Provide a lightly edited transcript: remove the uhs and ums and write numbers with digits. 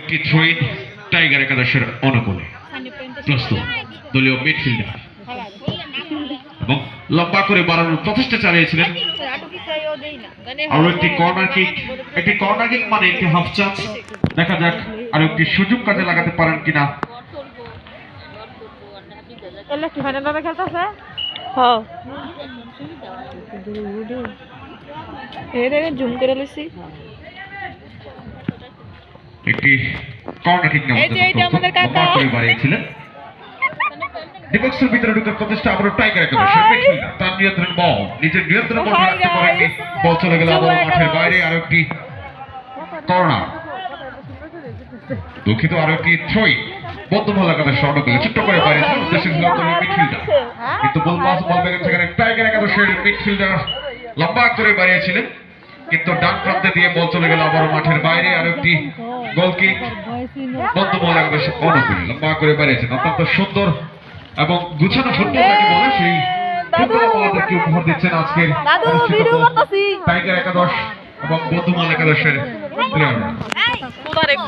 একটি throw-in tiger একাদশের অনুকূলে প্রস্তুত দলীয় মিডফিল্ডার এবং লম্বা করে বাড়ানোর প্রচেষ্টা চালিয়েছিলেন। আরো একটি কর্নার কিক মানে একটি হাফ চান্স। দেখা যাক আরো একটি সুযোগ কাজে লাগাতে পারেন কিনা। একটি কর্নার কিক বাড়িয়েছিলেন। ডিবক্সের ভিতরে ঢুকার প্রচেষ্টা আবার টাইগার একাদশের মিডফিল্ডার তার নিয়ন্ত্রণ বল নিজের নিয়ন্ত্রণ বল রাখতে পারেননি, বল চলে গেল আবার মাঠের বাইরে। আরো একটি কর্নার, দুঃখিত, আরো একটি থ্রোইন বদ্ধমহল একাদশ অনুকূলে ছোট্ট করে বাড়িয়েছিলেন উদ্দেশ্য ছিল মিডফিল্ডার, কিন্তু বল পাস বল ব্যাগের সেখানে টাইগার একাদশের মিডফিল্ডার লম্বা করে বাড়িয়েছিলেন, কিন্তু ডান প্রান্তে দিয়ে বল চলে গেল আবার মাঠের বাইরে। আরো একটি গোল কিক বদ্ধমহল একাদশ অনুকূলে লম্বা করে বাড়িয়েছেন। অত্যন্ত সুন্দর এবং গুছানো ফুটবলটাকে বলে সেই ফুটবল আমাদেরকে উপহার দিচ্ছেন আজকের টাইগার একাদশ এবং বদ্ধমহল একাদশের প্লেয়াররা।